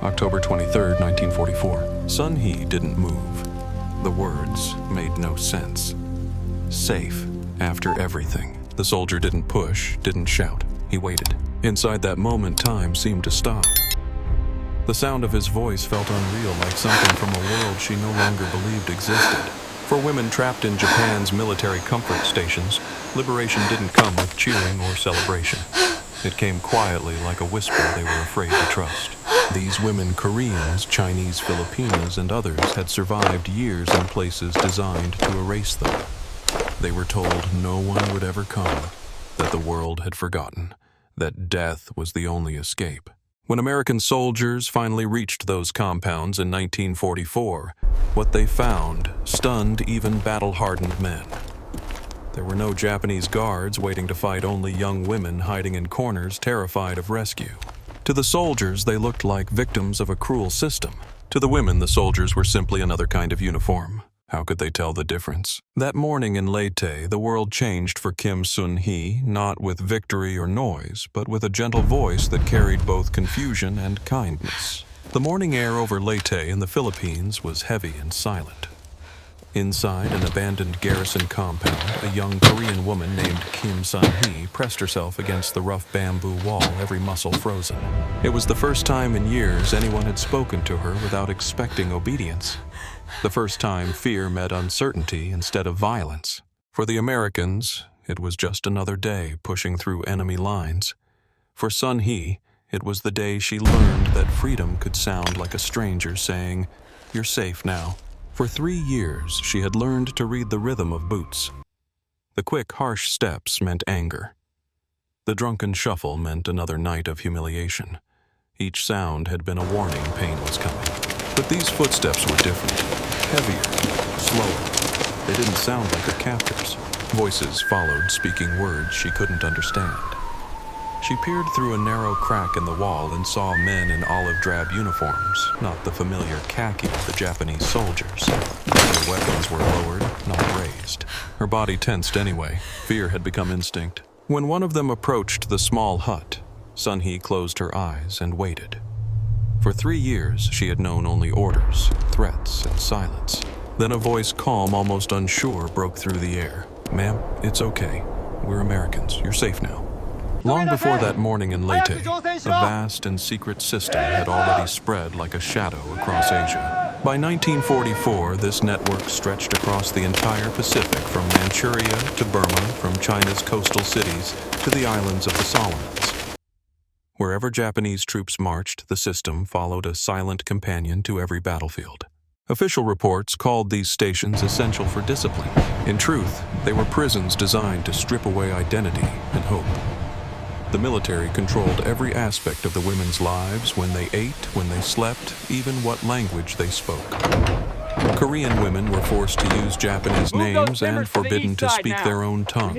October 23, 1944. Sun He didn't move. The words made no sense. Safe after everything. The soldier didn't push, didn't shout. He waited. Inside that moment, time seemed to stop. The sound of his voice felt unreal, like something from a world she no longer believed existed. For women trapped in Japan's military comfort stations, liberation didn't come with cheering or celebration. It came quietly, like a whisper they were afraid to trust. These women, Koreans, Chinese, Filipinas, and others, had survived years in places designed to erase them. They were told no one would ever come, that the world had forgotten, that death was the only escape. When American soldiers finally reached those compounds in 1944, what they found stunned even battle-hardened men. There were no Japanese guards waiting to fight, only young women hiding in corners, terrified of rescue. To the soldiers, they looked like victims of a cruel system. To the women, the soldiers were simply another kind of uniform. How could they tell the difference? That morning in Leyte, the world changed for Kim Sun-hee, not with victory or noise, but with a gentle voice that carried both confusion and kindness. The morning air over Leyte in the Philippines was heavy and silent. Inside an abandoned garrison compound, a young Korean woman named Kim Sun-hee pressed herself against the rough bamboo wall, every muscle frozen. It was the first time in years anyone had spoken to her without expecting obedience. The first time fear met uncertainty instead of violence. For the Americans, it was just another day pushing through enemy lines. For Sun-hee, it was the day she learned that freedom could sound like a stranger saying, "You're safe now." For 3 years, she had learned to read the rhythm of boots. The quick, harsh steps meant anger. The drunken shuffle meant another night of humiliation. Each sound had been a warning pain was coming. But these footsteps were different. Heavier, slower. They didn't sound like her captors. Voices followed, speaking words she couldn't understand. She peered through a narrow crack in the wall and saw men in olive-drab uniforms, not the familiar khaki of the Japanese soldiers. Their weapons were lowered, not raised. Her body tensed anyway. Fear had become instinct. When one of them approached the small hut, Sun-hee closed her eyes and waited. For 3 years, she had known only orders, threats, and silence. Then a voice, calm, almost unsure, broke through the air. "Ma'am, it's okay. We're Americans. You're safe now." Long before that morning in Leyte, a vast and secret system had already spread like a shadow across Asia. By 1944, this network stretched across the entire Pacific, from Manchuria to Burma, from China's coastal cities to the islands of the Solomons. Wherever Japanese troops marched, the system followed a silent companion to every battlefield. Official reports called these stations essential for discipline. In truth, they were prisons designed to strip away identity and hope. The military controlled every aspect of the women's lives, when they ate, when they slept, even what language they spoke. Korean women were forced to use Japanese names and forbidden to speak their own tongue.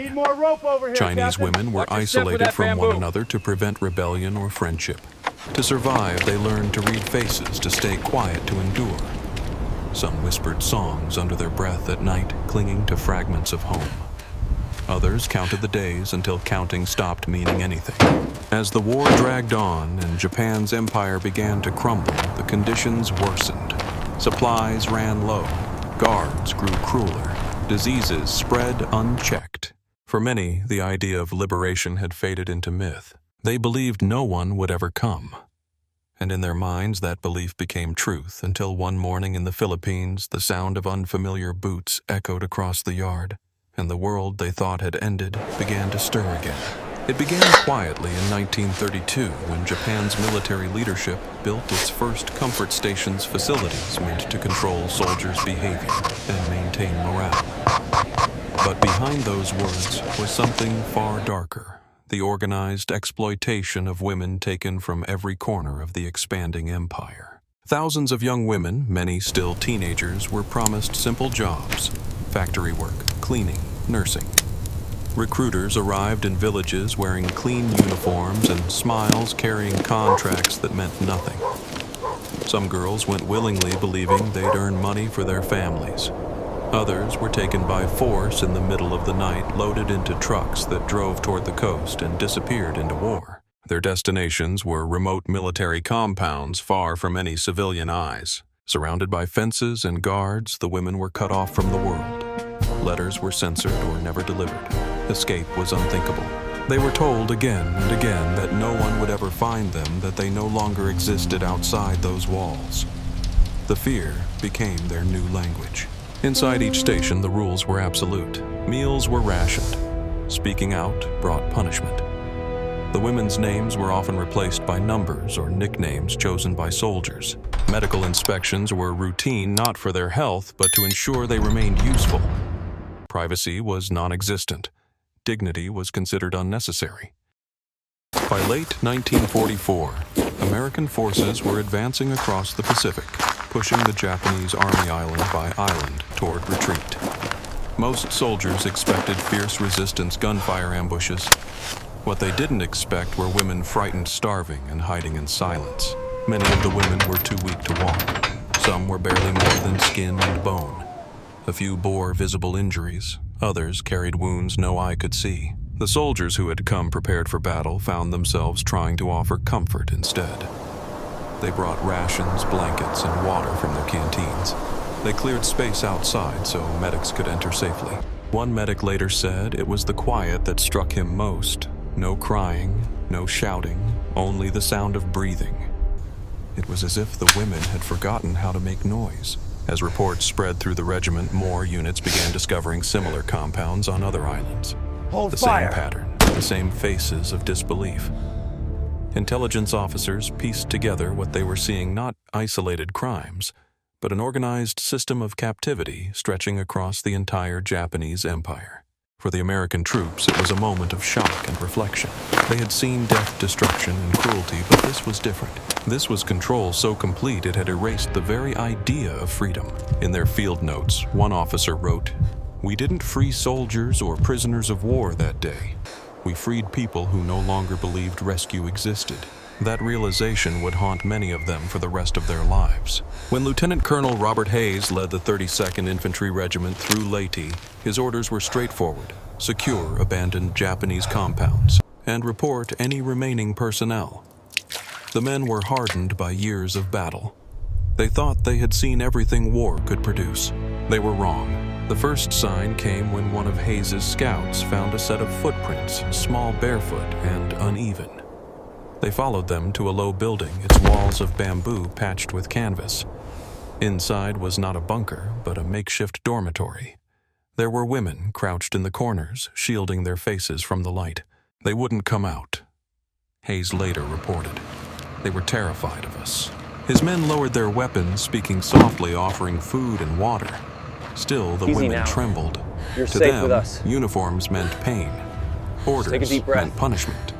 Chinese women were isolated from one another to prevent rebellion or friendship. To survive, they learned to read faces, to stay quiet, to endure. Some whispered songs under their breath at night, clinging to fragments of home. Others counted the days until counting stopped meaning anything. As the war dragged on and Japan's empire began to crumble, the conditions worsened. Supplies ran low, guards grew crueler, diseases spread unchecked. For many, the idea of liberation had faded into myth. They believed no one would ever come. And in their minds, that belief became truth, until one morning in the Philippines, the sound of unfamiliar boots echoed across the yard, and the world they thought had ended began to stir again. It began quietly in 1932, when Japan's military leadership built its first comfort stations facilities meant to control soldiers' behavior and maintain morale. But behind those words was something far darker: the organized exploitation of women taken from every corner of the expanding empire. Thousands of young women, many still teenagers, were promised simple jobs: factory work, cleaning, nursing. Recruiters arrived in villages wearing clean uniforms and smiles, carrying contracts that meant nothing. Some girls went willingly, believing they'd earn money for their families. Others were taken by force in the middle of the night, loaded into trucks that drove toward the coast and disappeared into war. Their destinations were remote military compounds far from any civilian eyes. Surrounded by fences and guards, the women were cut off from the world. Letters were censored or never delivered. Escape was unthinkable. They were told again and again that no one would ever find them, that they no longer existed outside those walls. The fear became their new language. Inside each station, the rules were absolute. Meals were rationed. Speaking out brought punishment. The women's names were often replaced by numbers or nicknames chosen by soldiers. Medical inspections were routine not for their health, but to ensure they remained useful. Privacy was non-existent. Dignity was considered unnecessary. By late 1944, American forces were advancing across the Pacific, pushing the Japanese Army island by island toward retreat. Most soldiers expected fierce resistance gunfire ambushes. What they didn't expect were women frightened, starving, and hiding in silence. Many of the women were too weak to walk. Some were barely more than skin and bone. A few bore visible injuries. Others carried wounds no eye could see. The soldiers who had come prepared for battle found themselves trying to offer comfort instead. They brought rations, blankets, and water from their canteens. They cleared space outside so medics could enter safely. One medic later said it was the quiet that struck him most. No crying, no shouting, only the sound of breathing. It was as if the women had forgotten how to make noise. As reports spread through the regiment, more units began discovering similar compounds on other islands. Hold the fire. Same pattern, the same faces of disbelief. Intelligence officers pieced together what they were seeing, not isolated crimes, but an organized system of captivity stretching across the entire Japanese empire. For the American troops, it was a moment of shock and reflection. They had seen death, destruction, and cruelty, but this was different. This was control so complete it had erased the very idea of freedom. In their field notes, one officer wrote, "We didn't free soldiers or prisoners of war that day. We freed people who no longer believed rescue existed." That realization would haunt many of them for the rest of their lives. When Lieutenant Colonel Robert Hayes led the 32nd Infantry Regiment through Leyte, his orders were straightforward: secure abandoned Japanese compounds and report any remaining personnel. The men were hardened by years of battle. They thought they had seen everything war could produce. They were wrong. The first sign came when one of Hayes's scouts found a set of footprints, small, barefoot, and uneven. They followed them to a low building, its walls of bamboo patched with canvas. Inside was not a bunker, but a makeshift dormitory. There were women crouched in the corners, shielding their faces from the light. They wouldn't come out. Hayes later reported, "They were terrified of us." His men lowered their weapons, speaking softly, offering food and water. Still, the women now. trembled. You're To safe them, with us. uniforms meant pain. Orders take a deep breath. meant punishment.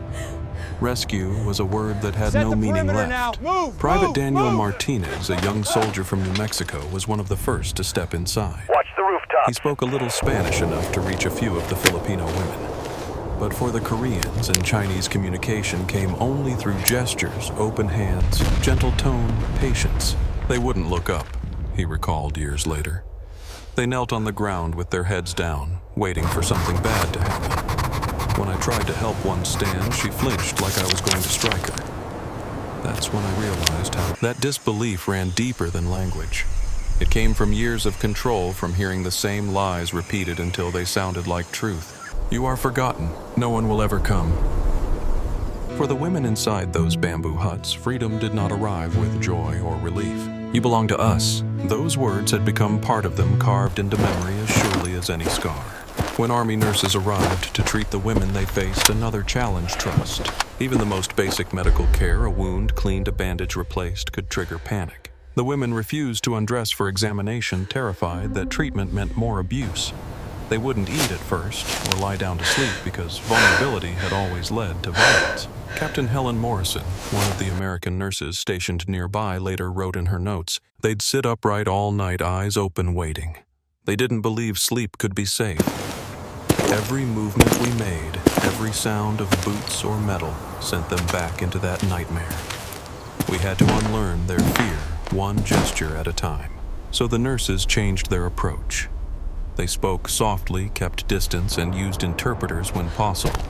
Rescue was a word that had Set no the meaning perimeter left. now. Move, Private move, Daniel move. Martinez, a young soldier from New Mexico, was one of the first to step inside. Watch the rooftop. He spoke a little Spanish enough to reach a few of the Filipino women. But for the Koreans and Chinese, communication came only through gestures, open hands, gentle tone, patience. They wouldn't look up, he recalled years later. They knelt on the ground with their heads down, waiting for something bad to happen. When I tried to help one stand, she flinched like I was going to strike her. That's when I realized how that disbelief ran deeper than language. It came from years of control, from hearing the same lies repeated until they sounded like truth. You are forgotten. No one will ever come. For the women inside those bamboo huts, freedom did not arrive with joy or relief. You belong to us. Those words had become part of them, carved into memory as surely as any scar. When Army nurses arrived to treat the women, they faced another challenge: trust. Even the most basic medical care, a wound cleaned, a bandage replaced, could trigger panic. The women refused to undress for examination, terrified that treatment meant more abuse. They wouldn't eat at first or lie down to sleep because vulnerability had always led to violence. Captain Helen Morrison, one of the American nurses stationed nearby, later wrote in her notes, "They'd sit upright all night, eyes open, waiting. They didn't believe sleep could be safe. Every movement we made, every sound of boots or metal, sent them back into that nightmare. We had to unlearn their fear, one gesture at a time." So the nurses changed their approach. They spoke softly, kept distance, and used interpreters when possible.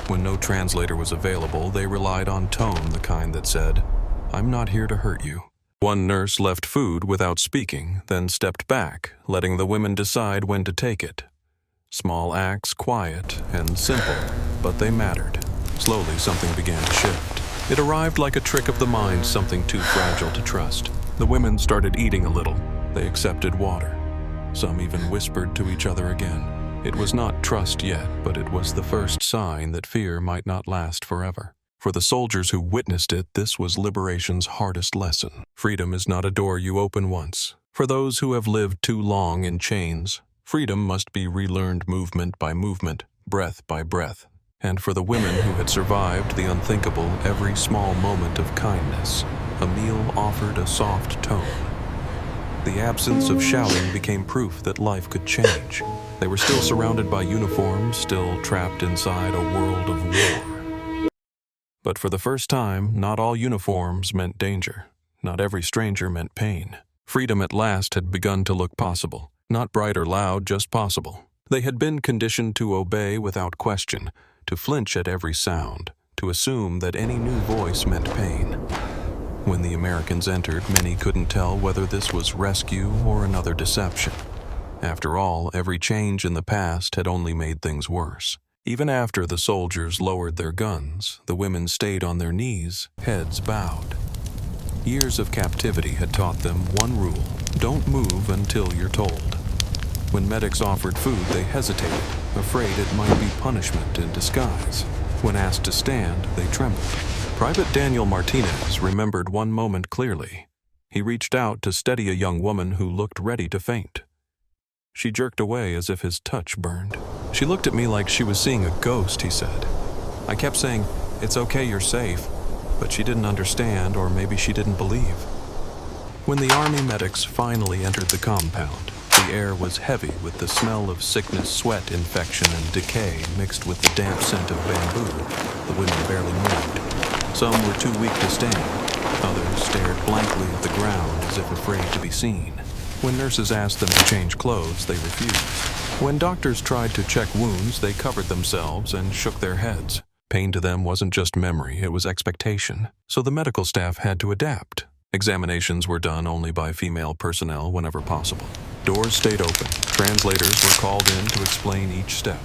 When no translator was available, they relied on tone, the kind that said, "I'm not here to hurt you." One nurse left food without speaking, then stepped back, letting the women decide when to take it. Small acts, quiet and simple, but they mattered. Slowly, something began to shift. It arrived like a trick of the mind, something too fragile to trust. The women started eating a little. They accepted water. Some even whispered to each other again. It was not trust yet, but it was the first sign that fear might not last forever. For the soldiers who witnessed it, this was liberation's hardest lesson. Freedom is not a door you open once. For those who have lived too long in chains, freedom must be relearned movement by movement, breath by breath. And for the women who had survived the unthinkable, every small moment of kindness, a meal offered a soft tone. The absence of shouting became proof that life could change. They were still surrounded by uniforms, still trapped inside a world of war. But for the first time, not all uniforms meant danger. Not every stranger meant pain. Freedom at last had begun to look possible. Not bright or loud, just possible. They had been conditioned to obey without question, to flinch at every sound, to assume that any new voice meant pain. When the Americans entered, many couldn't tell whether this was rescue or another deception. After all, every change in the past had only made things worse. Even after the soldiers lowered their guns, the women stayed on their knees, heads bowed. Years of captivity had taught them one rule: don't move until you're told. When medics offered food, they hesitated, afraid it might be punishment in disguise. When asked to stand, they trembled. Private Daniel Martinez remembered one moment clearly. He reached out to steady a young woman who looked ready to faint. She jerked away as if his touch burned. "She looked at me like she was seeing a ghost," he said. I kept saying, "It's okay, you're safe," but she didn't understand, or maybe she didn't believe. When the Army medics finally entered the compound, the air was heavy with the smell of sickness, sweat, infection, and decay mixed with the damp scent of bamboo. The women barely moved. Some were too weak to stand. Others stared blankly at the ground as if afraid to be seen. When nurses asked them to change clothes, they refused. When doctors tried to check wounds, they covered themselves and shook their heads. Pain to them wasn't just memory, it was expectation. So the medical staff had to adapt. Examinations were done only by female personnel whenever possible. Doors stayed open. Translators were called in to explain each step.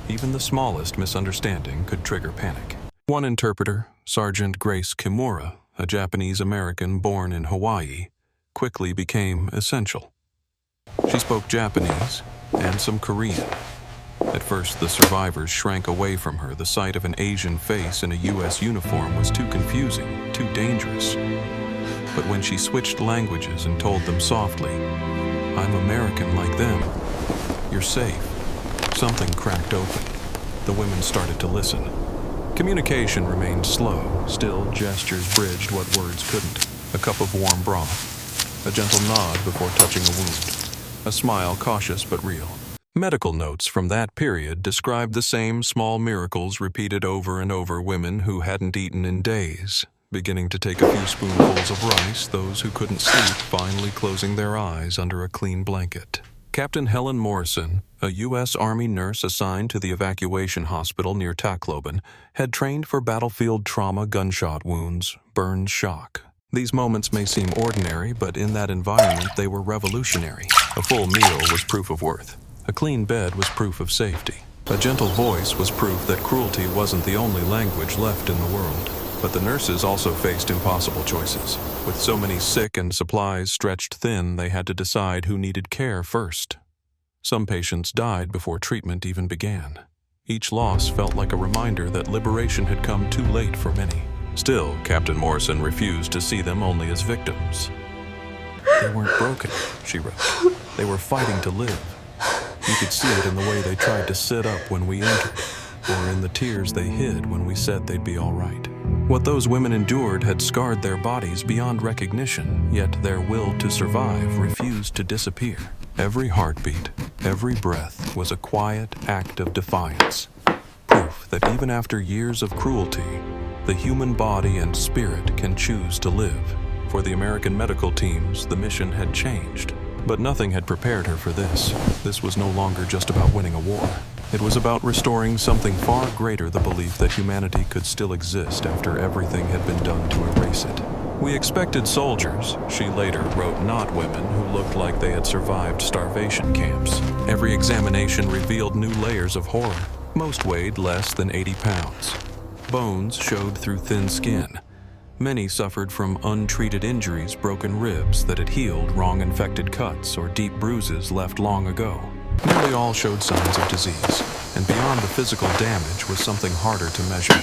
Even the smallest misunderstanding could trigger panic. One interpreter, Sergeant Grace Kimura, a Japanese American born in Hawaii, quickly became essential. She spoke Japanese and some Korean. At first, the survivors shrank away from her. The sight of an Asian face in a U.S. uniform was too confusing, too dangerous. But when she switched languages and told them softly, "I'm American like them. You're safe," something cracked open. The women started to listen. Communication remained slow. Still, gestures bridged what words couldn't. A cup of warm broth. A gentle nod before touching a wound. A smile, cautious but real. Medical notes from that period described the same small miracles repeated over and over. Women who hadn't eaten in days, beginning to take a few spoonfuls of rice, those who couldn't sleep finally closing their eyes under a clean blanket. Captain Helen Morrison, a U.S. Army nurse assigned to the evacuation hospital near Tacloban, had trained for battlefield trauma, gunshot wounds, burn shock. These moments may seem ordinary, but in that environment they were revolutionary. A full meal was proof of worth. A clean bed was proof of safety. A gentle voice was proof that cruelty wasn't the only language left in the world. But the nurses also faced impossible choices. With so many sick and supplies stretched thin, they had to decide who needed care first. Some patients died before treatment even began. Each loss felt like a reminder that liberation had come too late for many. Still, Captain Morrison refused to see them only as victims. "They weren't broken," she wrote. "They were fighting to live. You could see it in the way they tried to sit up when we entered, or in the tears they hid when we said they'd be all right." What those women endured had scarred their bodies beyond recognition, yet their will to survive refused to disappear. Every heartbeat, every breath was a quiet act of defiance. Proof that even after years of cruelty, the human body and spirit can choose to live. For the American medical teams, the mission had changed. But nothing had prepared her for this. This was no longer just about winning a war. It was about restoring something far greater, the belief that humanity could still exist after everything had been done to erase it. We expected soldiers, she later wrote, not women who looked like they had survived starvation camps. Every examination revealed new layers of horror. Most weighed less than 80 pounds. Bones showed through thin skin. Many suffered from untreated injuries, broken ribs that had healed, wrong infected cuts, or deep bruises left long ago. Nearly all showed signs of disease, and beyond the physical damage was something harder to measure.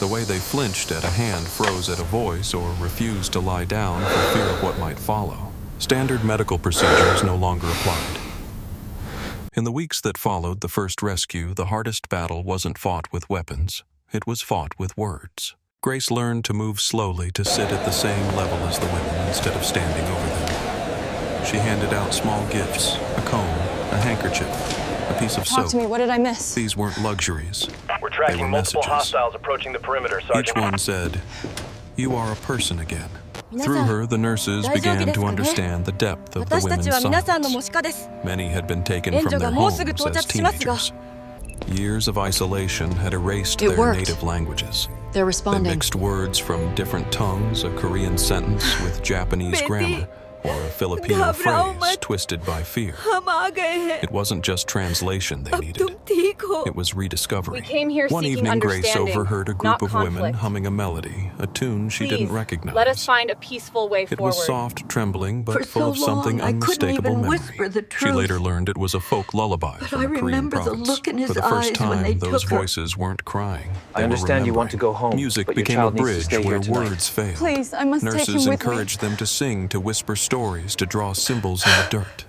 The way they flinched at a hand, froze at a voice, or refused to lie down for fear of what might follow. Standard medical procedures no longer applied. In the weeks that followed the first rescue, the hardest battle wasn't fought with weapons. It was fought with words. Grace learned to move slowly, to sit at the same level as the women instead of standing over them. She handed out small gifts, a comb, a handkerchief, a piece of soap. Talk to me, what did I miss? These weren't luxuries. We're tracking They were multiple messages. hostiles approaching the perimeter, Sergeant. Each one said, "You are a person again." Through her, the nurses began to understand the depth of the women's silence. Many had been taken from their homes as teenagers. Years of isolation had erased It their worked. native languages. They're They responding. mixed words from different tongues, a Korean sentence with Japanese grammar, or a Filipino phrase twisted by fear. It wasn't just translation they needed. It was rediscovery. We came here One seeking evening, Grace understanding, overheard a not group of women conflict. humming a melody, a tune she didn't recognize. Let us find a peaceful way It forward. was soft, trembling, but For full of so something long, I couldn't unmistakable even memory. whisper the She truth. later learned it was a folk lullaby But from I a Korean remember the province. look in his For the first eyes when time, they those took her. voices weren't crying. I They were understand you want to remembering. go home, Music but your became a child needs to bridge stay here where tonight. words failed. Please, I must take him Nurses with me. encouraged them to sing, to whisper stories, to draw symbols in the dirt.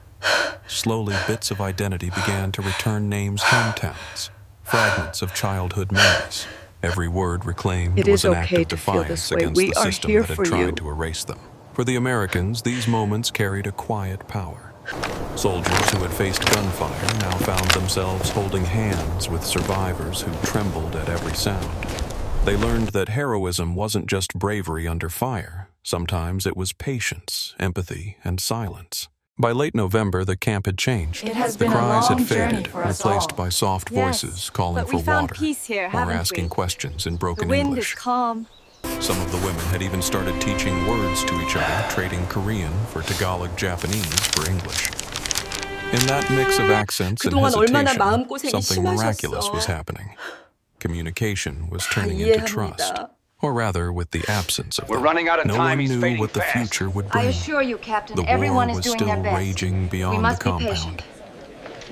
Slowly, bits of identity began to return names, hometowns, fragments of childhood memories. Every word reclaimed It was is an act okay of to feel defiance this way. against We the are system here that had for tried you. to erase them. For the Americans, these moments carried a quiet power. Soldiers who had faced gunfire now found themselves holding hands with survivors who trembled at every sound. They learned that heroism wasn't just bravery under fire. Sometimes it was patience, empathy, and silence. By late November, the camp had changed. It has The been a cries had long journey faded, for us replaced all. by soft Yes, voices calling but for we found water, peace here, or haven't asking we? questions in The broken wind English. is calm. Some of the women had even started teaching words to each other, trading Korean for Tagalog Japanese for English. In that mix of accents and 그동안 얼마나 hesitation, 마음고생이 something miraculous 심하셨어. was happening. Communication was turning into trust. 이해합니다. Or rather, with the absence of We're them. running out of No time. one He's knew fading what the fast. future would I bring. assure you, Captain, The war everyone is was doing still their best. raging We beyond the must be compound. patient.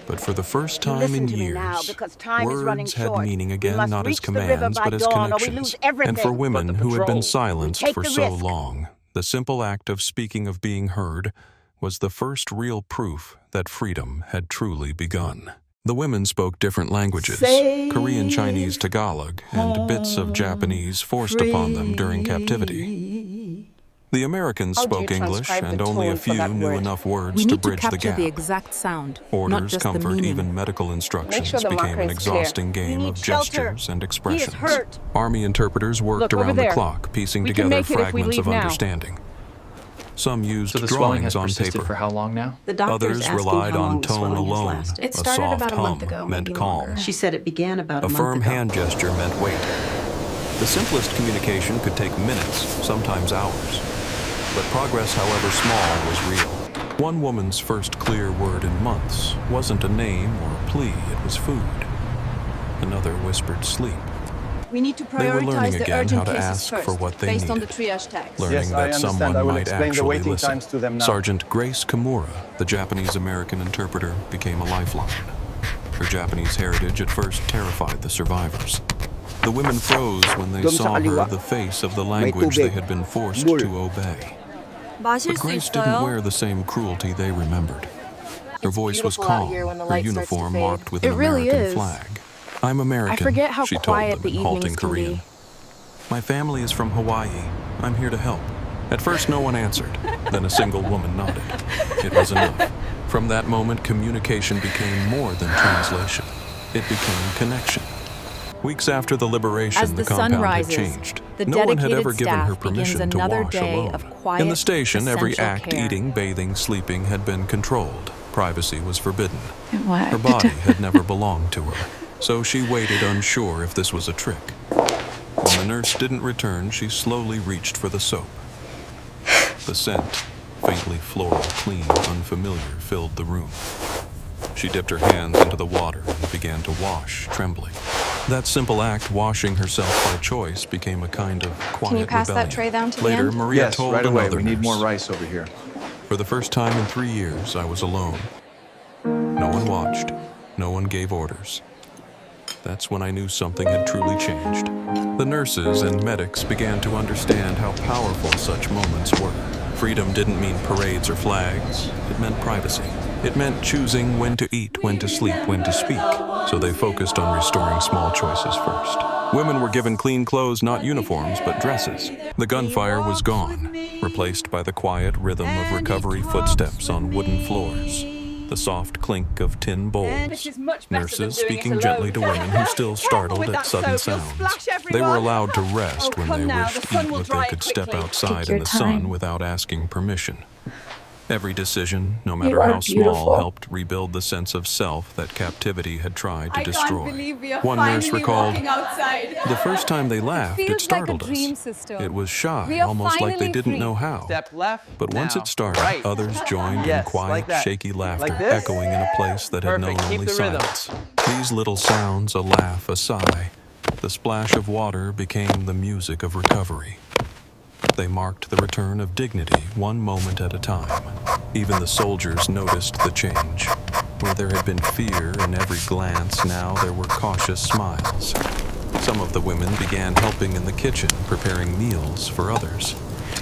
But for the first You time listen in to me now, years, because time is running words had short. meaning We again, must not as reach the river commands, by but as dawn, or we connections. lose everything. And for women But the who had been patrol, silenced we take for the so risk. long, the simple act of speaking, of being heard, was the first real proof that freedom had truly begun. The women spoke different languages, Korean, Chinese, Tagalog, and bits of Japanese forced upon them during captivity. The Americans How do you spoke English, transcribe and the only a tone for few that knew word? enough words We to need to bridge the capture gap. the exact sound, not Orders, just the comfort, meaning. even medical instructions sure the became an marker is clear. exhausting game We of need shelter. gestures and He expressions. is hurt. Army interpreters worked Look, over around the there. clock, piecing We can together make it if we fragments of leave now. understanding. Some used So the swelling has drawings on persisted paper. for how long now? The doctor's Others asking relied how long on the tone swelling has alone. lasted. It started a soft about a month hum ago, meant maybe calm. longer. She said it began about a A month firm ago. hand gesture meant wait. The simplest communication could take minutes, sometimes hours. But progress, however small, was real. One woman's first clear word in months wasn't a name or a plea, it was food. Another whispered sleep. We need to They were learning prioritize the again urgent how to cases ask first, for what they based on the needed. triage tags. Learning Yes, I that understand. someone I will might explain the actually waiting listen. times to them now. Sergeant Grace Kimura, the Japanese-American interpreter, became a lifeline. Her Japanese heritage at first terrified the survivors. The women froze when they Dum sa saw her kaliwa. the face of the language they tubig. had been forced Mul. to obey. 마실 But 수 Grace didn't 있어요? wear the same cruelty they remembered. Her voice was beautiful out calm, here when the her light starts to uniform fade. marked with It an really American is. flag. I'm American, I forget how she quiet told them the in halting evenings can Korean. be. My family is from Hawaii. I'm here to help. At first, no one answered. Then a single woman nodded. It was enough. From that moment, communication became more than translation. It became connection. Weeks after the liberation, As the sun compound rises, had changed. the No one had dedicated ever given her staff begins permission to another wash day alone. of quiet, In the station, every essential act, care. eating, bathing, sleeping, had been controlled. Privacy was forbidden. Why? Her body had never belonged to her, so she waited unsure if this was a trick. When the nurse didn't return, she slowly reached for the soap. The scent, faintly floral, clean, unfamiliar, filled the room. She dipped her hands into the water and began to wash, trembling. That simple act, washing herself by choice, became a kind of quiet Can you pass rebellion. that tray down to the Later, end? Maria Yes, told right away. another We need nurse. more rice over here. For the first time in 3 years, I was alone. No one watched. No one gave orders. That's when I knew something had truly changed. The nurses and medics began to understand how powerful such moments were. Freedom didn't mean parades or flags. It meant privacy. It meant choosing when to eat, when to sleep, when to speak. So they focused on restoring small choices first. Women were given clean clothes, not uniforms, but dresses. The gunfire was gone, replaced by the quiet rhythm of recovery footsteps on wooden floors. The soft clink of tin bowls. Nurses speaking gently to women who still startled at sudden sounds. They were allowed to rest when they wished to eat what they could step outside in the sun without asking permission. Every decision, no matter how small, helped rebuild the sense of self that captivity had tried to destroy. One nurse recalled, "The first time they laughed, it startled us. It was shy, almost like they didn't know how. Step left. But once now, it started, right. others joined Yes, in quiet, like that. shaky laughter, Like this? echoing in a place that had known Perfect. Keep only the rhythm. silence. These little sounds, a laugh, a sigh, the splash of water became the music of recovery. They marked the return of dignity, one moment at a time. Even the soldiers noticed the change. Where there had been fear in every glance, now there were cautious smiles. Some of the women began helping in the kitchen, preparing meals for others.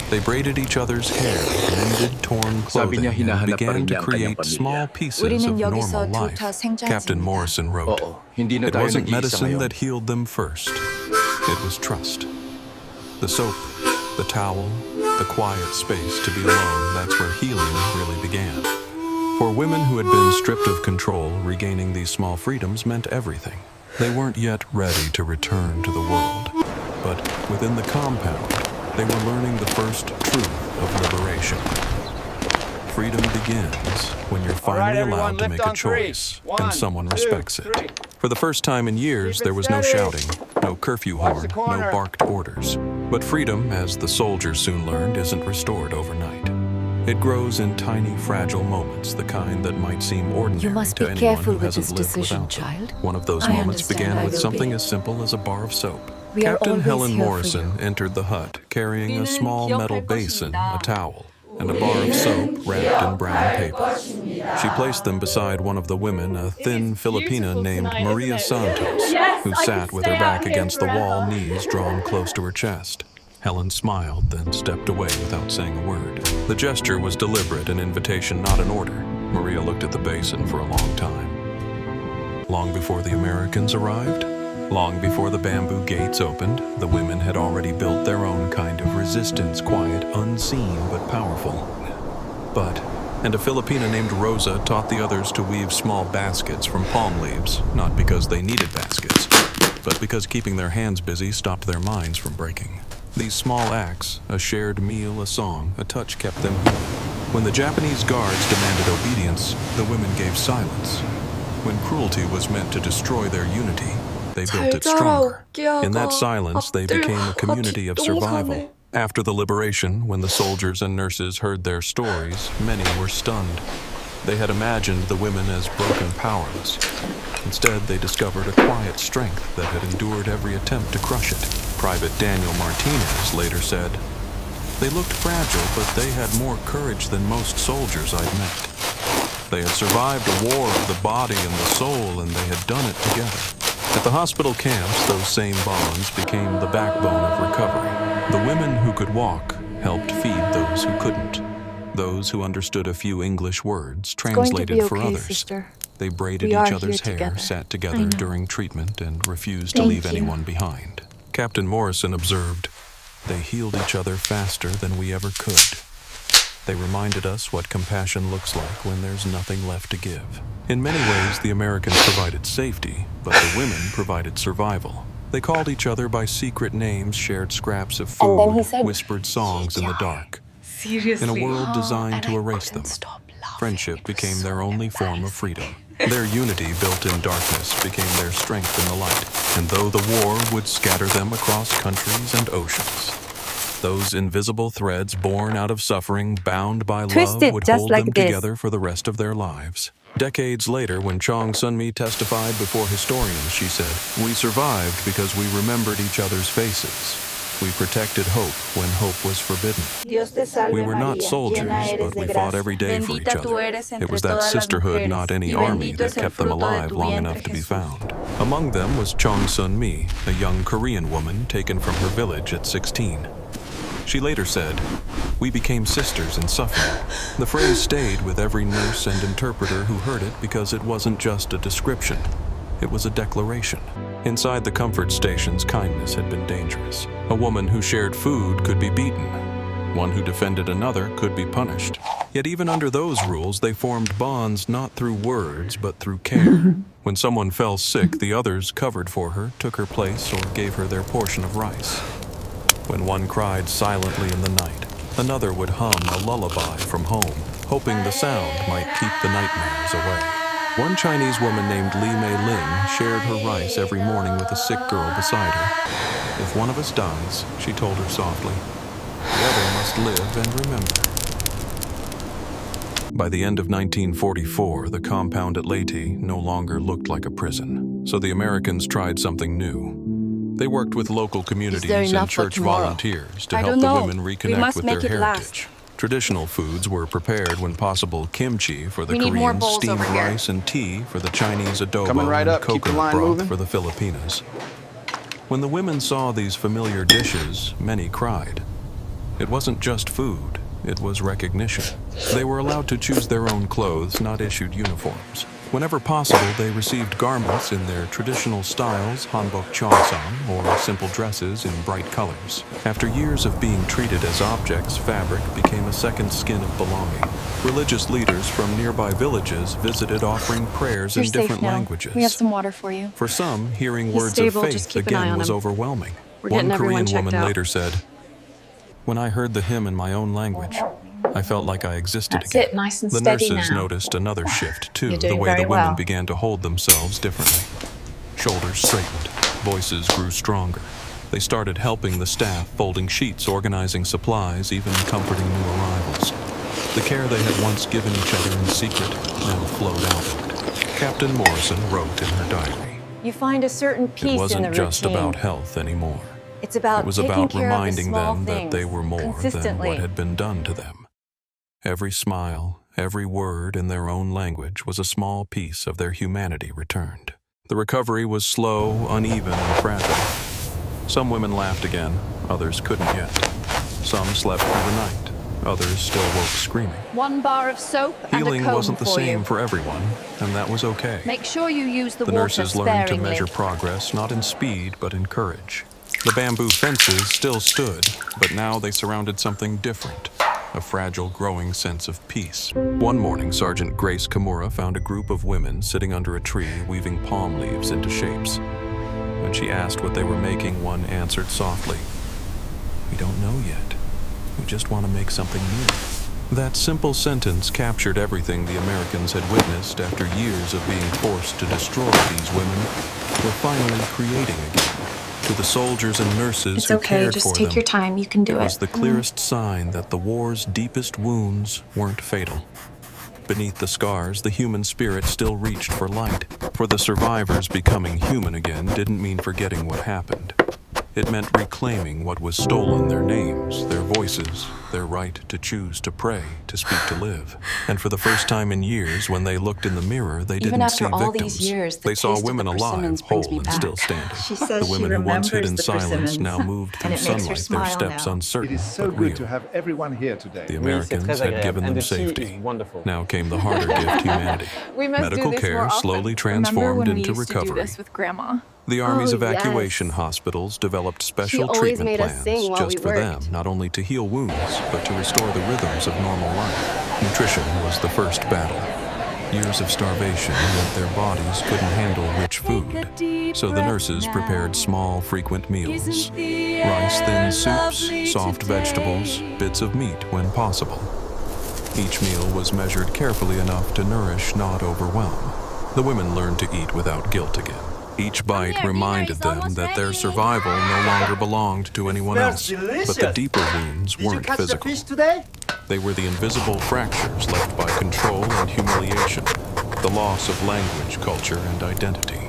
They braided each other's hair, mended torn clothing, and began to create small pieces of normal life. Captain Morrison wrote, "It wasn't medicine that healed them first. It was trust. The soap, the towel, the quiet space to be alone, that's where healing really began." For women who had been stripped of control, regaining these small freedoms meant everything. They weren't yet ready to return to the world. But within the compound, they were learning the first truth of liberation. Freedom begins when you're finally allowed to make a choice, and someone respects it. For the first time in years, there was no shouting, no curfew horn, no barked orders. But freedom, as the soldiers soon learned, isn't restored overnight. It grows in tiny, fragile moments, the kind that might seem ordinary You must to be anyone careful who with hasn't this lived decision, without them. child. One of those I moments understand. began I with will something be. as simple as a bar of soap. We are Captain always Helen here for Morrison you. entered the hut, carrying a small metal basin, a towel, and a bar of soap wrapped in brown paper. She placed them beside one of the women, a thin Filipina named Maria Santos, who sat with her back against the wall, knees drawn close to her chest. Helen smiled, then stepped away without saying a word. The gesture was deliberate, an invitation, not an order. Maria looked at the basin for a long time. Long before the Americans arrived, long before the bamboo gates opened, the women had already built their own kind of resistance, quiet, unseen, but powerful. And a Filipina named Rosa taught the others to weave small baskets from palm leaves, not because they needed baskets, but because keeping their hands busy stopped their minds from breaking. These small acts, a shared meal, a song, a touch kept them human. When the Japanese guards demanded obedience, the women gave silence. When cruelty was meant to destroy their unity, they built it stronger. In that silence, they became a community of survival. After the liberation, when the soldiers and nurses heard their stories, many were stunned. They had imagined the women as broken, powerless. Instead, they discovered a quiet strength that had endured every attempt to crush it. Private Daniel Martinez later said, "They looked fragile, but they had more courage than most soldiers I'd met. They had survived a war of the body and the soul, and they had done it together." At the hospital camps, those same bonds became the backbone of recovery. The women who could walk helped feed those who couldn't. Those who understood a few English words translated for others. Sister. They braided We are each other's here hair, together. sat together during treatment, and refused to Thank leave you. anyone behind. Captain Morrison observed, "They healed each other faster than we ever could." They reminded us what compassion looks like when there's nothing left to give. In many ways, the Americans provided safety, but the women provided survival. They called each other by secret names, shared scraps of And then food, he said, whispered songs in the dark. Seriously. In a world designed And to I erase couldn't them, stop Friendship became their only form of freedom. Their unity built in darkness became their strength in the light. And though the war would scatter them across countries and oceans, those invisible threads born out of suffering, bound by love, Twisted would just hold like them this. together for the rest of their lives. Decades later, when Chong Sun-mi testified before historians, she said, "We survived because we remembered each other's faces. We protected hope when hope was forbidden. We were not soldiers, but we fought every day for each other. It was that sisterhood, not any army, that kept them alive long enough to be found." Among them was Chong Sun-mi, a young Korean woman taken from her village at 16. She later said, "We became sisters in suffering." The phrase stayed with every nurse and interpreter who heard it because it wasn't just a description. It was a declaration. Inside the comfort stations, kindness had been dangerous. A woman who shared food could be beaten. One who defended another could be punished. Yet even under those rules, they formed bonds not through words, but through care. When someone fell sick, the others covered for her, took her place, or gave her their portion of rice. When one cried silently in the night, another would hum a lullaby from home, hoping the sound might keep the nightmares away. One Chinese woman named Li Mei Ling shared her rice every morning with a sick girl beside her. "If one of us dies," she told her softly, "the other must live and remember." By the end of 1944, the compound at Leyte no longer looked like a prison, so the Americans tried something new. They worked with local communities and church volunteers to help the women reconnect with their heritage. Traditional foods were prepared when possible: kimchi for the Koreans, steamed rice and tea for the Chinese, adobo and coconut broth for the Filipinos. When the women saw these familiar dishes, many cried. It wasn't just food, it was recognition. They were allowed to choose their own clothes, not issued uniforms. Whenever possible, they received garments in their traditional styles, hanbok cheongsam, or simple dresses in bright colors. After years of being treated as objects, fabric became a second skin of belonging. Religious leaders from nearby villages visited, offering prayers in different languages. We have some water for you. For some, hearing He's words stable, of just faith keep an eye again on was him. overwhelming. We're One getting everyone Korean checked woman out. later said, "When I heard the hymn in my own language, I felt like I existed That's again." it, nice and The steady nurses now. noticed another shift, too, You're the doing way the very women well. began to hold themselves differently. Shoulders straightened, voices grew stronger. They started helping the staff, folding sheets, organizing supplies, even comforting new arrivals. The care they had once given each other in secret now flowed outward. Captain Morrison wrote in her diary, You find a certain "It peace in the wasn't routine. just about health anymore. It's about It was taking about care of the reminding small them that things they were more than consistently. what had been done to them. Every smile, every word in their own language was a small piece of their humanity returned." The recovery was slow, uneven, and fragile. Some women laughed again, others couldn't yet. Some slept through the night, others still woke screaming. 1 bar of soap and a Healing comb wasn't the for same you. for everyone, and that was okay. Make sure you use the The water nurses learned to sparingly. measure progress not in speed, but in courage. The bamboo fences still stood, but now they surrounded something different, a fragile, growing sense of peace. One morning, Sergeant Grace Kimura found a group of women sitting under a tree, weaving palm leaves into shapes. When she asked what they were making, one answered softly, "We don't know yet. We just want to make something new." That simple sentence captured everything the Americans had witnessed after years of being forced to destroy these women were finally creating again. To the soldiers and nurses It's who okay, cared just for take them, your time, you can do it was it. the clearest sign that the war's deepest wounds weren't fatal. Beneath the scars, the human spirit still reached for light. For the survivors, becoming human again didn't mean forgetting what happened. It meant reclaiming what was stolen: their names, their voices, their right to choose to pray, to speak, to live. And for the first time in years, when they looked in the mirror, they Even didn't after see all victims. these years, the They saw taste of women the alive, persimmons brings whole me and back. still standing. She says The women she who once hid in remembers the silence persimmons, now moved through and it makes her sunlight, their smile steps now. uncertain It is so but good real. to have everyone here today. The Americans had given them safety. Now came the harder gift: humanity. We must Medical do this care more often. slowly Remember transformed when we into used to do recovery. this with Grandma? The Army's Oh, evacuation yes. hospitals developed special always treatment made us plans sing while just we for them, worked. not only to heal wounds, but to restore the rhythms of normal life. Nutrition was the first battle. Years of starvation meant their bodies couldn't handle rich food, so the nurses prepared small, frequent meals. Rice-thin soups, soft vegetables, bits of meat when possible. Each meal was measured carefully enough to nourish, not overwhelm. The women learned to eat without guilt again. Each bite reminded them that their survival no longer belonged to anyone else. But the deeper wounds weren't physical. They were the invisible fractures left by control and humiliation, the loss of language, culture, and identity.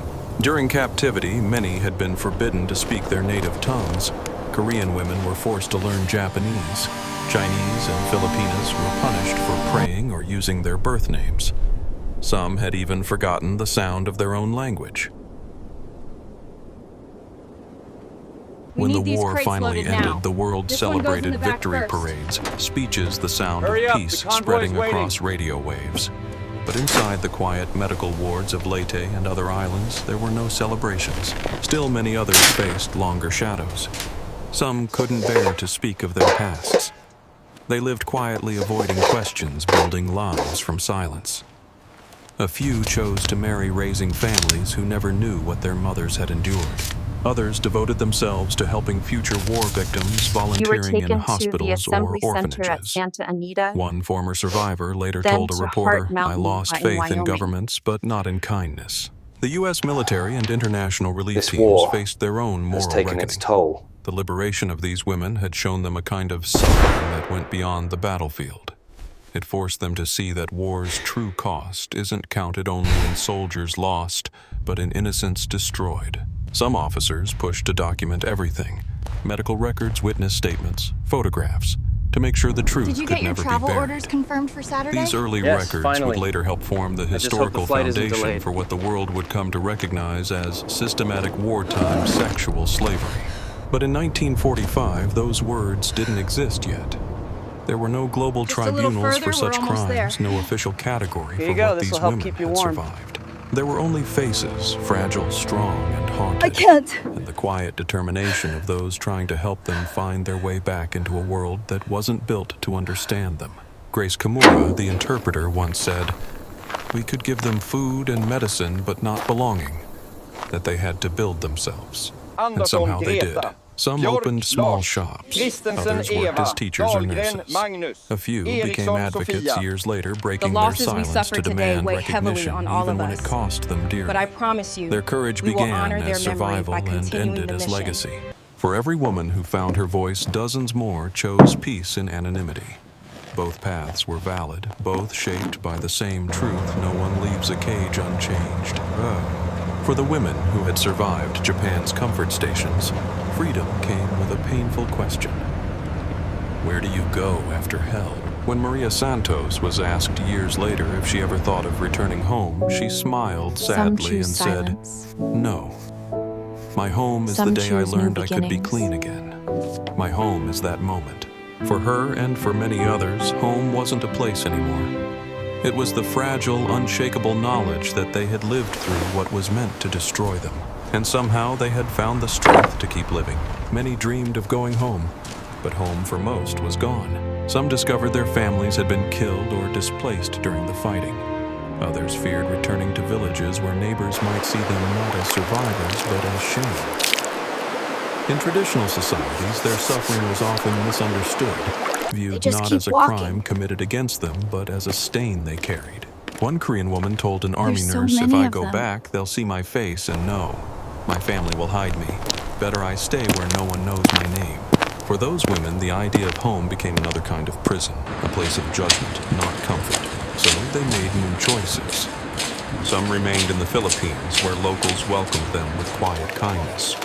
During captivity, many had been forbidden to speak their native tongues. Korean women were forced to learn Japanese. Chinese and Filipinas were punished for praying or using their birth names. Some had even forgotten the sound of their own language. When the war finally ended, the world celebrated victory parades, speeches, the sound of peace spreading across radio waves. But inside the quiet medical wards of Leyte and other islands, there were no celebrations. Still, many others faced longer shadows. Some couldn't bear to speak of their pasts. They lived quietly, avoiding questions, building lives from silence. A few chose to marry, raising families who never knew what their mothers had endured. Others devoted themselves to helping future war victims, volunteering in hospitals or orphanages. One former survivor later told a reporter, "I lost faith in governments, but not in kindness." The U.S. military and international relief teams faced their own moral reckoning. The liberation of these women had shown them a kind of suffering that went beyond the battlefield. It forced them to see that war's true cost isn't counted only in soldiers lost, but in innocents destroyed. Some officers pushed to document everything: medical records, witness statements, photographs, to make sure the truth could never be buried. Did you get your travel orders confirmed for Saturday? These early records would later help form the historical foundation for what the world would come to recognize as systematic wartime sexual slavery. But in 1945, those words didn't exist yet. There were no global tribunals for such crimes, no official category for what these women had survived. There were only faces, fragile, strong, and haunted. I can't. And the quiet determination of those trying to help them find their way back into a world that wasn't built to understand them. Grace Kimura, the interpreter, once said, "We could give them food and medicine, but not belonging. That they had to build themselves." And somehow they did. Some opened small shops, others worked as teachers or nurses. A few became advocates years later, breaking their silence to demand recognition even when it cost them dearly. But I promise you, their courage began as survival and ended as legacy. For every woman who found her voice, dozens more chose peace in anonymity. Both paths were valid, both shaped by the same truth: no one leaves a cage unchanged. For the women who had survived Japan's comfort stations, freedom came with a painful question. Where do you go after hell? When Maria Santos was asked years later if she ever thought of returning home, she smiled sadly and said, "No. My home is the day I learned I could be clean again. My home is that moment." For her and for many others, home wasn't a place anymore. It was the fragile, unshakable knowledge that they had lived through what was meant to destroy them. And somehow they had found the strength to keep living. Many dreamed of going home, but home for most was gone. Some discovered their families had been killed or displaced during the fighting. Others feared returning to villages where neighbors might see them not as survivors, but as shame. In traditional societies, their suffering was often misunderstood, viewed not as a crime committed against them, but as a stain they carried. One Korean woman told an army nurse, "If I go back, they'll see my face and know. My family will hide me. Better I stay where no one knows my name." For those women, the idea of home became another kind of prison, a place of judgment, not comfort. So they made new choices. Some remained in the Philippines, where locals welcomed them with quiet kindness.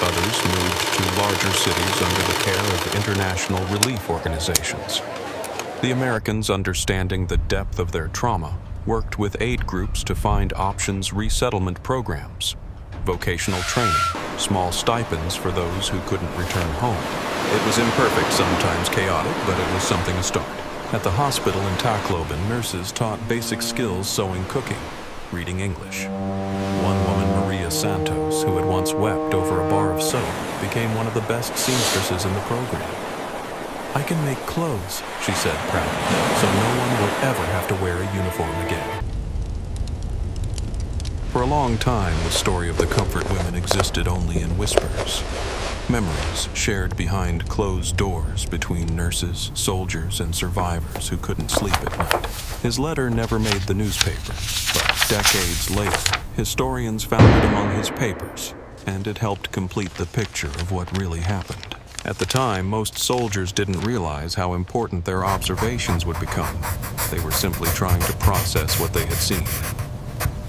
Others moved to larger cities under the care of international relief organizations. The Americans, understanding the depth of their trauma, worked with aid groups to find options: resettlement programs, vocational training, small stipends for those who couldn't return home. It was imperfect, sometimes chaotic, but it was something to start. At the hospital in Tacloban, nurses taught basic skills: sewing, cooking, reading English. One woman, Maria Santos, who had once wept over a bar of soap, became one of the best seamstresses in the program. "I can make clothes," she said proudly, "so no one will ever have to wear a uniform again." For a long time, the story of the comfort women existed only in whispers. Memories shared behind closed doors between nurses, soldiers, and survivors who couldn't sleep at night. His letter never made the newspapers, but decades later, historians found it among his papers, and it helped complete the picture of what really happened. At the time, most soldiers didn't realize how important their observations would become. They were simply trying to process what they had seen.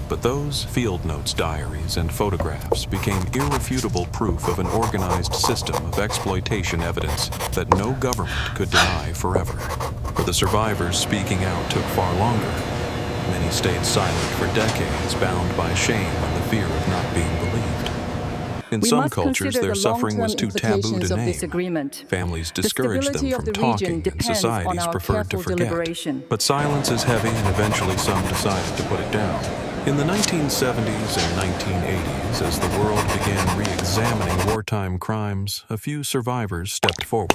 But those field notes, diaries, and photographs became irrefutable proof of an organized system of exploitation evidence that no government could deny forever. For the survivors, speaking out took far longer. Many stayed silent for decades, bound by shame and the fear of not being believed. In some cultures, their suffering was too taboo to name. Families discouraged them from talking, and societies preferred to forget. But silence is heavy, and eventually some decided to put it down. In the 1970s and 1980s, as the world began re-examining wartime crimes, a few survivors stepped forward.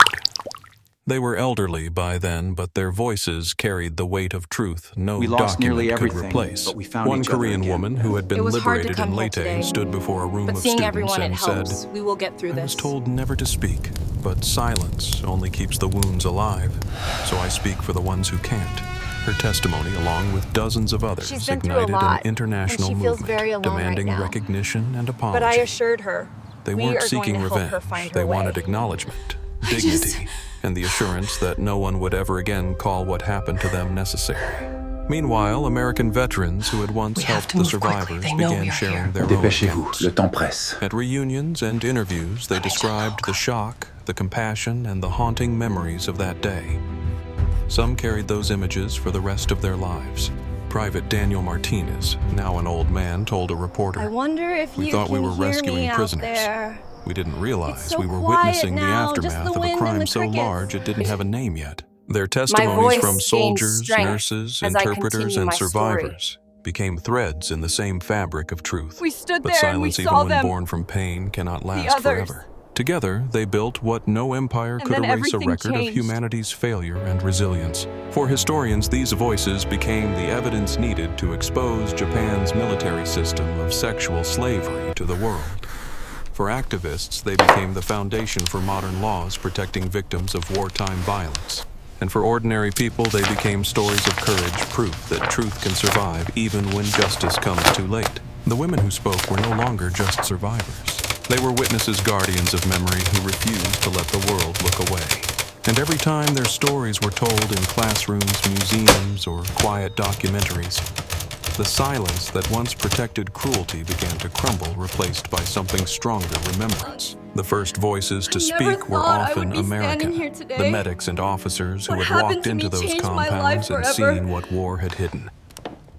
They were elderly by then, but their voices carried the weight of truth no document could replace. One Korean woman who had been liberated in Leyte stood before a room of students and said, "We will get through this." "I was told never to speak, but silence only keeps the wounds alive, so I speak for the ones who can't." Her testimony, along with dozens of others, She's been through a ignited lot, an international and she feels very movement alone demanding right now. recognition and apology. But I assured her, They we weren't are going seeking to help revenge. her find her They way. wanted acknowledgement, dignity, and the assurance that no one would ever again call what happened to them necessary. Meanwhile, American veterans who had once helped the survivors began sharing their own accounts. Le temps presse. At reunions and interviews, they described the shock, the compassion, and the haunting memories of that day. Some carried those images for the rest of their lives. Private Daniel Martinez, now an old man, told a reporter, I wonder if "We you thought we can were hear rescuing me out prisoners. there. We didn't realize It's so we were quiet witnessing the now, just aftermath the of a wind and crime the so crickets." large it didn't have a name yet." Their My testimonies voice from gains soldiers, strength nurses, as I interpreters, continue and my story. survivors became threads in the same fabric of truth. We stood But there and we silence, even saw when them. born from pain, cannot last others. forever. Together, they built what no empire could then erase a everything record of changed. humanity's failure and resilience. For historians, these voices became the evidence needed to expose Japan's military system of sexual slavery to the world. For activists, they became the foundation for modern laws protecting victims of wartime violence. And for ordinary people, they became stories of courage, proof that truth can survive even when justice comes too late. The women who spoke were no longer just survivors. They were witnesses, guardians of memory who refused to let the world look away. And every time their stories were told in classrooms, museums, or quiet documentaries, the silence that once protected cruelty began to crumble, replaced by something stronger, remembrance. The first voices to speak were often American, the medics and officers who had walked into those compounds and seen what war had hidden.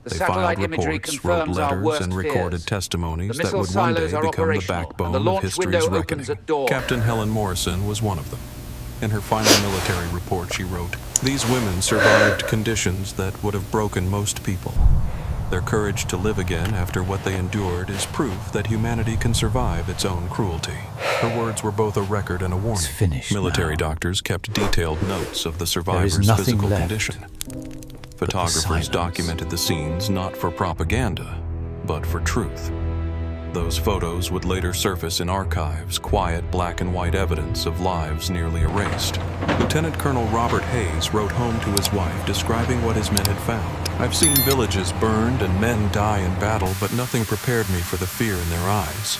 They filed reports, wrote letters, and recorded testimonies that would one day become the backbone of history's reckoning. Captain Helen Morrison was one of them. In her final military report, she wrote, "These women survived conditions that would have broken most people. Their courage to live again after what they endured is proof that humanity can survive its own cruelty." Her words were both a record and a warning. It's finished Military now. doctors kept detailed notes of the survivors' nothing physical left condition. Photographers silence. documented the scenes not for propaganda, but for truth. Those photos would later surface in archives, quiet black and white evidence of lives nearly erased. Lieutenant Colonel Robert Hayes wrote home to his wife describing what his men had found. "I've seen villages burned and men die in battle, but nothing prepared me for the fear in their eyes.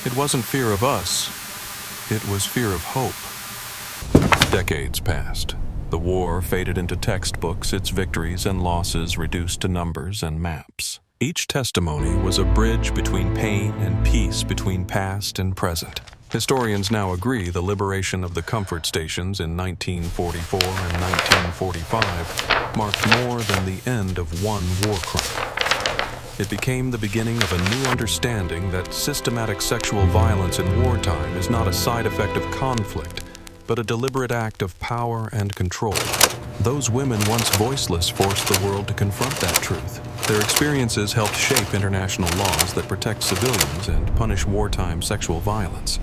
It wasn't fear of us, it was fear of hope." Decades passed. The war faded into textbooks, its victories and losses reduced to numbers and maps. Each testimony was a bridge between pain and peace, between past and present. Historians now agree the liberation of the comfort stations in 1944 and 1945 marked more than the end of one war crime. It became the beginning of a new understanding that systematic sexual violence in wartime is not a side effect of conflict, but a deliberate act of power and control. Those women, once voiceless, forced the world to confront that truth. Their experiences helped shape international laws that protect civilians and punish wartime sexual violence.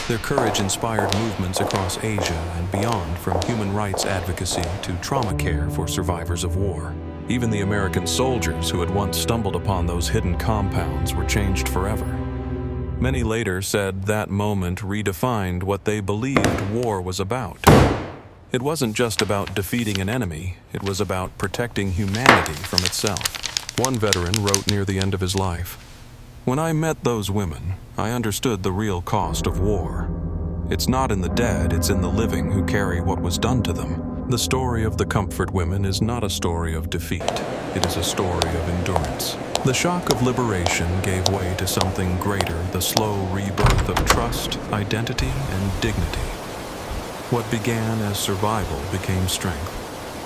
Their courage inspired movements across Asia and beyond, from human rights advocacy to trauma care for survivors of war. Even the American soldiers who had once stumbled upon those hidden compounds were changed forever. Many later said that moment redefined what they believed war was about. It wasn't just about defeating an enemy, it was about protecting humanity from itself. One veteran wrote near the end of his life, "When I met those women, I understood the real cost of war. It's not in the dead, it's in the living who carry what was done to them." The story of the Comfort Women is not a story of defeat. It is a story of endurance. The shock of liberation gave way to something greater, the slow rebirth of trust, identity, and dignity. What began as survival became strength.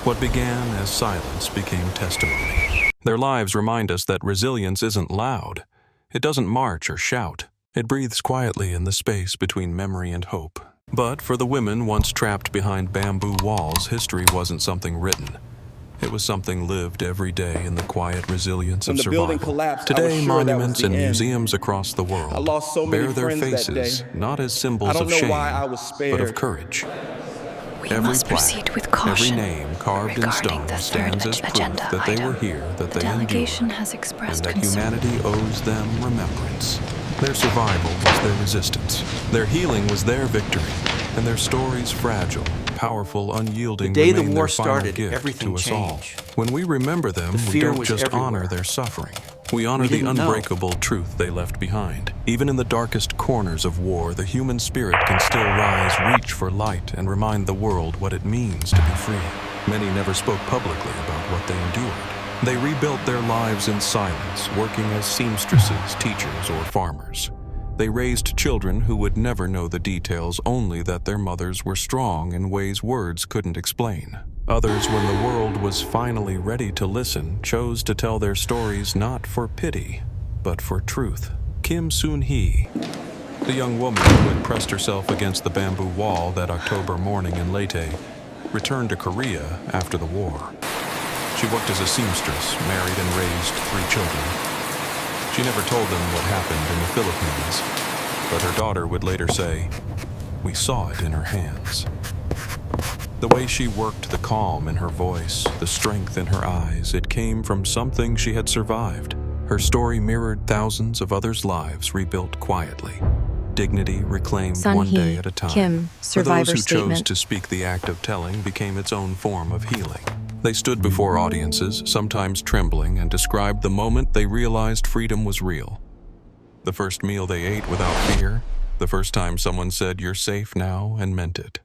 What began as silence became testimony. Their lives remind us that resilience isn't loud. It doesn't march or shout. It breathes quietly in the space between memory and hope. But for the women once trapped behind bamboo walls, history wasn't something written. It was something lived every day in the quiet resilience of survival. When the building collapsed, I was Today, sure that was monuments the and end. museums across the world I lost so many bear their friends that faces day. not as symbols I don't of know shame, why I was but of spared. courage. We Every must plaque, proceed with caution. every name carved in regarding stone the stands third as proof agenda that they were item. here, that The they delegation endured, has and expressed that concern. humanity owes them remembrance. Their survival was their resistance. Their healing was their victory, and their stories fragile, powerful, unyielding, The day the remain war their final started, gift everything to us all. changed. When we remember them, The we fear don't was just everywhere. honor their suffering. We honor We the didn't know. unbreakable truth they left behind. Even in the darkest corners of war, the human spirit can still rise, reach for light, and remind the world what it means to be free. Many never spoke publicly about what they endured. They rebuilt their lives in silence, working as seamstresses, teachers, or farmers. They raised children who would never know the details, only that their mothers were strong in ways words couldn't explain. Others, when the world was finally ready to listen, chose to tell their stories not for pity, but for truth. Kim Soon-hee, the young woman who had pressed herself against the bamboo wall that October morning in Leyte, returned to Korea after the war. She worked as a seamstress, married and raised 3 children. She never told them what happened in the Philippines, but her daughter would later say, "We saw it in her hands." The way she worked, the calm in her voice, the strength in her eyes, it came from something she had survived. Her story mirrored thousands of others' lives rebuilt quietly. Dignity reclaimed one day at a time. Kim, For those survivor who chose statement. to speak, the act of telling became its own form of healing. They stood before audiences, sometimes trembling, and described the moment they realized freedom was real. The first meal they ate without fear, the first time someone said, "You're safe now," and meant it.